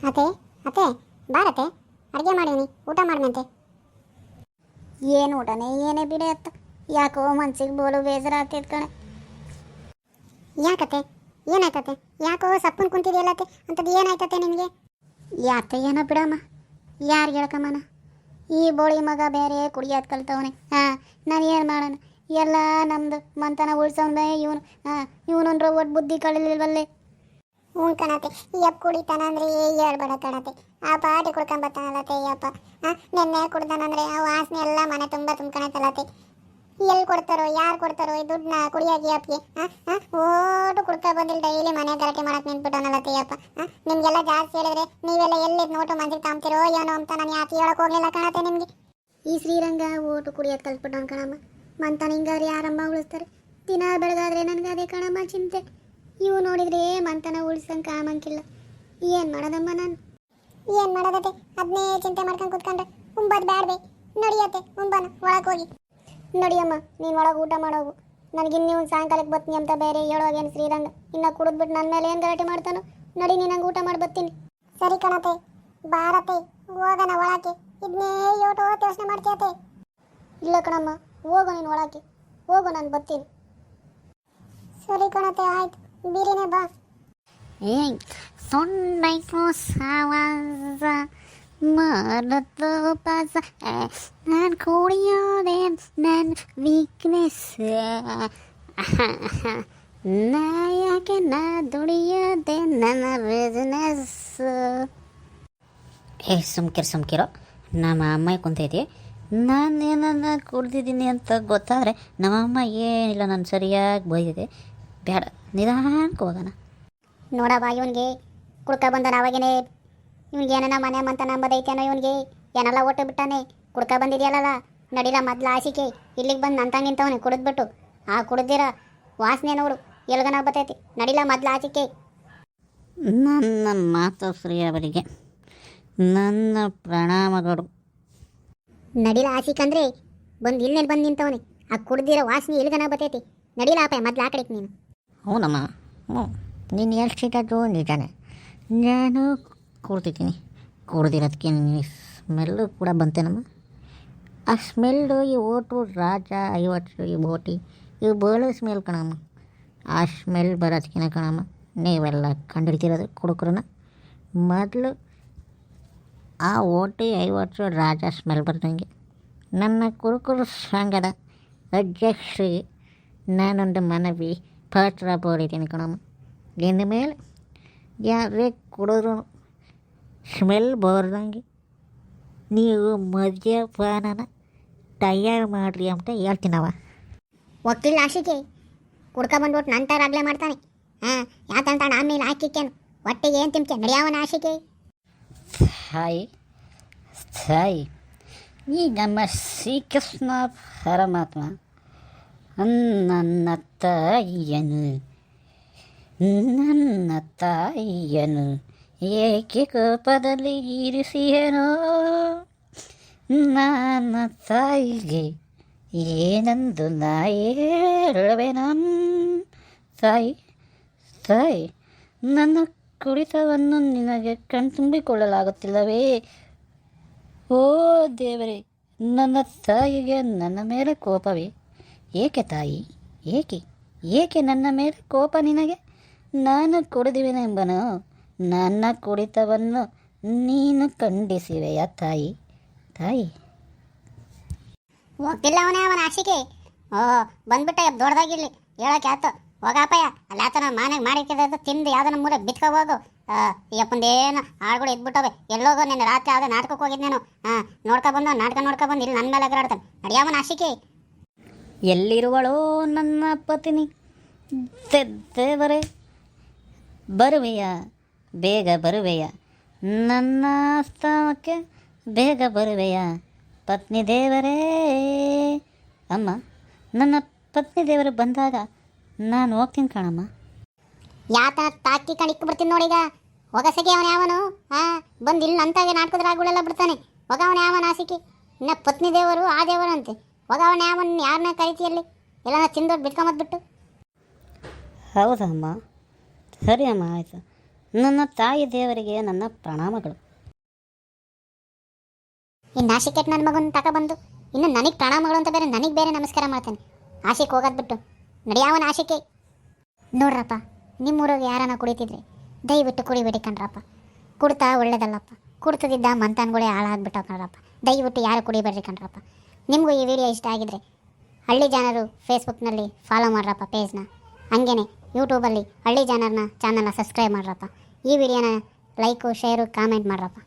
ಅತ್ತೆ ಅತ್ತೆ ಬಾರತ್ತೆ, ಅಡುಗೆ ಮಾಡೀನಿ, ಊಟ ಮಾಡ್ದಂತೆ. ಏನು ಊಟನೇ ಏನೇ ಬಿಡಿ ಅತ್ತ, ಯಾಕೋ ಮನ್ಸಿಗೆ ಬೋಲು ಬೇಜಾರಾಗ್ತೈತೆ ಕಣೆ. ಯಾಕತ್ತೆ, ಏನಾಯ್ತತ್ತೆ? ಯಾಕೋ ಸಪ್ಪನ್ ಕುಂತಿದೆಯಲ್ಲತ್ತೆ, ಅಂಥದ್ದು ಏನಾಯ್ತತ್ತೆ ನಿನಗೆ? ಯಾತ ಏನೋ ಬಿಡಮ್ಮ, ಯಾರು ಹೇಳ್ಕಮ್ಮನ. ಈ ಬೋಳಿ ಮಗ ಬೇರೆ ಕುಡಿಯೋದು ಕಲ್ತವನೆ. ನಾನು ಏನು ಮಾಡೋಣ, ಎಲ್ಲ ನಮ್ದು ಮಂತನ ಉಳ್ಸೋನ್ ಇವನು. ಇವನಂದ್ರೆ ಒಟ್ಟು ಬುದ್ಧಿ ಕಳಿಲ್ವಲ್ಲೇ. ಹ್ಞೂ ಕಣತೆ, ಯಪ್ಪ ಕುಡಿತಾನ ಅಂದ್ರೆ ಹೇಳ್ಬೇಡ ಕಣತೆ, ಆ ಪಾಟಿ ಕುಡ್ಕೊಂಬತ್ತಾನಲ್ಲತ್ತೆ ಯಪ್ಪ. ನೆನ್ನೆ ಕುಡ್ದಾನಂದ್ರೆ ಆ ವಾಸನೆ ಎಲ್ಲ ಮನೆ ತುಂಬ ತುಂಬ್ಕೊಳತ್ತಲ್ಲತ್ತೆ. ಎಲ್ಲಿ ಕೊಡ್ತಾರೋ, ಯಾರು ಕೊಡ್ತಾರೋ ಈ ದುಡ್ಡನ್ನ ಕುಡಿಯೋಕೆ ಯಪ್ಪಿಗೆ? ಓಟು ಕುಡ್ಕೊ ಬಂದಿಲ್ಲ, ಡೈಲಿ ಮನೆ ಗಲಾಟೆ ಮಾಡಕ್ಕೆ ನಿಂತ್ಬಿಟ್ಟವನಲ್ಲತ್ತೆ ಯಪ್ಪ. ನಿಮಗೆಲ್ಲ ಜಾಸ್ತಿ ಹೇಳಿದ್ರೆ ನೀವೆಲ್ಲ ಎಲ್ಲಿದ್ದು ನೋಟು ಮನ್ಸಿಗೆ ತಾಂಬ್ತಿರೋ ಏನೋ ಅಂತ ನಾನು ಯಾಕೆ ಹೇಳಕ್ಕೆ ಹೋಗ್ಲಿಲ್ಲ ಕಣತೆ ನಿಮಗೆ. ಈ ಶ್ರೀರಂಗ ಓಟು ಕುಡಿಯೋದು ಕಲ್ತ್ಬಿಟ್ಟವನು ಕಣಮ್ಮ. ಮಂತನ ಹಿಂಗಾದ್ರೆ ಯಾರಮ್ಮ ಉಳಿಸ್ತಾರೆ? ದಿನ ಬೆಳಗಾದ್ರೆ ನನಗೆ ಅದೇ ಕಣಮ್ಮ ಚಿಂತೆ. ಇವು ನೋಡಿದ್ರೆ ಮಂತನ ಉಳಿಸಂಗೆ ಕಾಮಂಗಿಲ್ಲ. ಏನು ಮಾಡೋದಮ್ಮ ನಾನು? ಏನು ಮಾಡೋದತ್ತೆ, ಅದನ್ನೇ ಚಿಂತೆ ಮಾಡ್ಕೊಂಡು ಕೂತ್ಕೊಂಡ್ರೆ ಉಂಬದು ಬ್ಯಾಡ್ಬೇ. ನಡಿಯತ್ತೆ ಉಂಬನ ಒಳಗೆ ಹೋಗಿ. ನಡಿಯಮ್ಮ, ನೀನು ಒಳಗೆ ಊಟ ಮಾಡೋಗು. ನನಗಿನ್ನೂ ಒಂದು ಸಾಯಂಕಾಲಕ್ಕೆ ಬರ್ತೀನಿ ಅಂತ ಬೇರೆ ಹೇಳೋಗೇನು ಶ್ರೀರಂಗ. ಇನ್ನು ಕುಡಿದ್ಬಿಟ್ಟು ನನ್ನ ಮೇಲೆ ಏನು ಗಲಾಟೆ ಮಾಡ್ತಾನೋ. ನಡಿ, ನೀನು ನಂಗೆ ಊಟ ಮಾಡಿ ಬರ್ತೀನಿ. ಸರಿ ಕಣತೆ, ಬಾರತೆ ಹೋಗೋಣ ಒಳಕ್ಕೆ. ಇದನ್ನೇ ಯೋಟೋ ಯೋಚನೆ ಮಾಡ್ತೀಯತೆ? ಇಲ್ಲ ಕಣಮ್ಮ, ಹೋಗು ನೀನು ಒಳಕ್ಕೆ, ಹೋಗು, ನಾನು ಬರ್ತೀನಿ. ಸರಿ ಕಣತೆ, ಆಯ್ತು, ಬೀರಿನೇ ಬಾ. ಏಯ್ ಸೊಂಡೈಕು ಸಾವಾಸ ಮಾಡತ್ತು ಪಾಸ, ನಾನು ಕುಡಿಯೋದೆ ನನ್ನ ವೀಕ್ನೆಸ್, ನಾ ಯಾಕೆ ನಾ ದುಡಿಯೋದೆ ನನ್ನ ಬಿಸ್ನೆಸ್. ಸುಮ್ಕಿರೋ, ನಮ್ಮ ಅಮ್ಮ ಕುಂತೈತಿ. ನಾನೇನನ್ನ ಕುಡ್ದಿದ್ದೀನಿ ಅಂತ ಗೊತ್ತಾದರೆ ನಮ್ಮಮ್ಮ ಏನಿಲ್ಲ ನಾನು ಸರಿಯಾಗಿ ಬೈದಿದೆ. ಬೇಡ, ನಿಧಾನಕ್ಕೆ ಹೋಗೋಣ. ನೋಡವ, ಇವನಿಗೆ ಕುಡ್ಕ ಬಂದನ ಅವಾಗೇನೆ. ಇವ್ನಿಗೆ ಏನನ ಮನೆ ಮಂತ ನಂಬದೈತೇನೋ ಇವನಿಗೆ. ಏನೆಲ್ಲ ಒಟ್ಟು ಬಿಟ್ಟಾನೆ. ಕುಡ್ಕ ಬಂದಿದೆಯಲ್ಲ, ನಡಿಲ್ಲ ಮೊದ್ಲು ಆಸಿಕೆ. ಇಲ್ಲಿಗೆ ಬಂದು ನಂತ ನಿಂತವನೆ ಕುಡಿದ್ಬಿಟ್ಟು. ಆ ಕುಡ್ದಿರ ವಾಸನೆ ನೋಡು ಎಲ್ಗನ ಬರ್ತೈತಿ. ನಡಿಲ್ಲ ಮೊದ್ಲು ಆಸಿಕೆ. ನನ್ನ ಮಾತೋಶ್ರೀ ಅವರಿಗೆ ನನ್ನ ಪ್ರಣಾಮಗಳು. ನಡಿಲ ಆಸಿಕಂದ್ರೆ ಬಂದು ಇಲ್ಲೇನು ಬಂದು ನಿಂತವನೆ. ಆ ಕುಡ್ದಿರೋ ವಾಸನೆ ಎಲ್ಗನ ಬರ್ತೈತಿ. ನಡಿಲ ಅಪ್ಪ ಮೊದ್ಲು ಆ ಕಡೆಗೆ ನೀನು. ಹ್ಞೂನಮ್ಮ, ಹ್ಞೂ, ನೀನು ಹೇಳ್ತಿದ್ದು ನಿಜಾನೆ. ನಾನು ಕುಡ್ತಿದ್ದೀನಿ. ಕುಡ್ದಿರೋದಕ್ಕೆ ಸ್ಮೆಲ್ಲು ಕೂಡ ಬಂತೇನಮ್ಮ. ಆ ಸ್ಮೆಲ್ಲು ಈ ಓಟು ರಾಜ 50 ಈ ಬೋಟಿ ಇವು ಬೋಳು ಸ್ಮೆಲ್ ಕಣಮ್ಮ. ಆ ಸ್ಮೆಲ್ ಬರೋದಕ್ಕಿನ ಕಣಮ್ಮ ನೀವೆಲ್ಲ ಕಂಡುಹಿಡ್ತಿರೋದು ಕುಡುಕ್ರನ್ನ. ಮೊದಲು ಆ ಓಟಿ 50 ರಾಜ ಸ್ಮೆಲ್ ಬರ್ದಂಗೆ ನನ್ನ ಕುರುಕುರು ಸಂಘದ ಅಧ್ಯಕ್ಷರಿಗೆ ನಾನೊಂದು ಮನವಿ ಪತ್ರ ಬೋಡಿದ್ದೀನಿ ಕಣಮ್ಮ. ಇನ್ನು ಮೇಲೆ ಯಾರೇ ಕುಡಿದ್ರು ಸ್ಮೆಲ್ ಬರ್ದಂಗೆ ನೀವು ಮದ್ಯಪಾನನ ತಯಾರು ಮಾಡಿರಿ ಅಂತ ಹೇಳ್ತೀನವ. ಒಕ್ಕಿಲ್ಲ ಆಶಿಕೆ, ಕುಡ್ಕ ಬಂದ್ಬಿಟ್ಟು ನಂತರ ಆಗ್ಲೇ ಮಾಡ್ತಾನೆ. ಯಾಕಂತ ಆಮೇಲೆ ಹಾಕಿಕ್ಕೇನು ಹೊಟ್ಟೆಗೆ ಏನು ತಿಂಕೆ ನಡೆಯವನ ಆಶಿಕೆ. ತಾಯಿ ಈ ನಮ್ಮ ಶ್ರೀಕೃಷ್ಣ ಪರಮಾತ್ಮ ನನ್ನ ತಾಯಿಯನು ಏಕೆ ಕೋಪದಲ್ಲಿ ಇರಿಸಿಯನೋ. ನನ್ನ ತಾಯಿಗೆ ಏನೆಂದು ನಾ ಹೇಳುವೆನ. ತಾಯಿ ನನ್ನ ಕುಡಿತವನ್ನು ನಿನಗೆ ಕಣ್ತುಂಬಿಕೊಳ್ಳಲಾಗುತ್ತಿಲ್ಲವೇ? ಓ ದೇವರೇ, ನನ್ನ ತಾಯಿಗೆ ನನ್ನ ಮೇಲೆ ಕೋಪವೇ? ಏಕೆ ತಾಯಿ, ಏಕೆ ನನ್ನ ಮೇಲೆ ಕೋಪ ನಿನಗೆ? ನಾನು ಕುಡಿದಿವೆನೆಂಬನು ನನ್ನ ಕುಡಿತವನ್ನು ನೀನು ಖಂಡಿಸಿವೆಯಾ ತಾಯಿ? ಹೋಗ್ತಿಲ್ಲ ಅವನ ಆಶಿಕೆ. ಬಂದ್ಬಿಟ್ಟ ದೊಡ್ಡದಾಗಿರ್ಲಿ ಹೇಳಕ್ಕೆ ಆಯ್ತು. ಹೋಗಪ್ಪಯ್ಯ, ಅಲ್ಲಿ ಆತನ ಮನೆಗೆ ಮಾಡಿಕ್ಕಿದ ತಿಂದು ಯಾವ್ದನ ಮೂಲೆ ಬಿತ್ಕೊ ಹೋಗು. ಯಪ್ಪಂದೇನು ಹಾಳುಗಳು ಎದ್ಬಿಟ್ಟವೆ. ಎಲ್ಲೋಗೋ ನಿನ್ನ ರಾತ್ರಿ ಯಾವುದೋ ನಾಟಕಕ್ಕೆ ಹೋಗಿದ್ದೇನು. ನಾಟಕ ನೋಡ್ಕೊ ಬಂದು ಇಲ್ಲಿ ನನ್ನ ಮೇಲೆ ಎಗರಾಡ್ತಾನೆ. ನಡಿಯವನ ಆಶಿಕೆ. ಎಲ್ಲಿರುವಳೋ ನನ್ನ ಪತ್ನಿ? ದೇವರೇ, ಬರುವೆಯಾ, ಬೇಗ ಬರುವೆಯಾ? ನನ್ನ ಸ್ಥಾನಕ್ಕೆ ಬೇಗ ಬರುವೆಯಾ ಪತ್ನಿ ದೇವರೇ? ಅಮ್ಮ, ನನ್ನ ಪತ್ನಿ ದೇವರು ಬಂದಾಗ ನಾನು ಹೋಗ್ತೀನಿ ಕಣಮ್ಮ. ಯಾತ ತಾಕಿ ಕಣಿಕ್ ಬರ್ತೀನಿ ನೋಡೀಗ. ಹೊಗಸಗೆ ಅವನ ಯಾವನು? ಬಂದು ಇಲ್ಲಿ ನಂತಾಗೆ ನಾಟಕದ ರಾಗುಳೆಲ್ಲ ಬಿಡ್ತಾನೆ. ಹೊಗವನ ಯಾವನ ಆಸಿಕೆ? ಇನ್ನ ಪತ್ನಿ ದೇವರು ಆ ದೇವರಂತೆ. ಹೊಗವನ ಯಾವನ್ ಯಾರನ್ನ ಕರಿತೀಯಲ್ಲಿ? ಎಲ್ಲ ತಿಂದೊಟ್ಟು ಬಿಟ್ಕೊಂಬದ್ಬಿಟ್ಟು. ಹೌದಮ್ಮ, ಸರಿ ಅಮ್ಮ, ಆಯಿತು. ನನ್ನ ತಾಯಿ ದೇವರಿಗೆ ನನ್ನ ಪ್ರಣಾಮಗಳು. ಈ ನಾಶಿಕೆಟ್ ನನ್ನ ಮಗನ ತಗೊಬಂದು ಇನ್ನು ನನಗೆ ಪ್ರಣಾಮಗಳು ಅಂತ ನನಗೆ ಬೇರೆ ನಮಸ್ಕಾರ ಮಾಡ್ತಾನೆ. ಆಶೆಗೆ ಹೋಗೋದು ಬಿಟ್ಟು ನಡಿಯಾವನ ಆಶೆಗೆ. ನೋಡ್ರಪ್ಪ, ನಿಮ್ಮೂರಾಗ ಯಾರನ್ನ ಕುಡಿತಿದ್ರೆ ದಯವಿಟ್ಟು ಕುಡಿಬೇಡಿ ಕಣ್ರಪ್ಪ. ಕುಡ್ತಾ ಒಳ್ಳೇದಲ್ಲಪ್ಪ. ಕುಡ್ತದಿದ್ದ ಮಂತಾನ್ಗಳೇ ಹಾಳಾಗ್ಬಿಟ್ಟು ಕಣ್ರಪ್ಪ. ದಯವಿಟ್ಟು ಯಾರು ಕುಡಿಬೇಡ್ರಿ ಕಣ್ರಪ್ಪ. ನಿಮಗೂ ಈ ವಿಡಿಯೋ ಇಷ್ಟ ಆಗಿದ್ರೆ ಹಳ್ಳಿ ಜನರು ಫೇಸ್ಬುಕ್ನಲ್ಲಿ ಫಾಲೋ ಮಾಡ್ರಪ್ಪ ಪೇಜ್ನ. ಹಂಗೇನೆ ಯೂಟ್ಯೂಬಲ್ಲಿ ಹಳ್ಳಿ ಜನರನ್ನ ಚಾನಲ್ನ ಸಬ್ಸ್ಕ್ರೈಬ್ ಮಾಡ್ರಪ್ಪ. ಈ ವಿಡಿಯೋನ ಲೈಕು ಶೇರು ಕಾಮೆಂಟ್ ಮಾಡ್ರಪ್ಪ.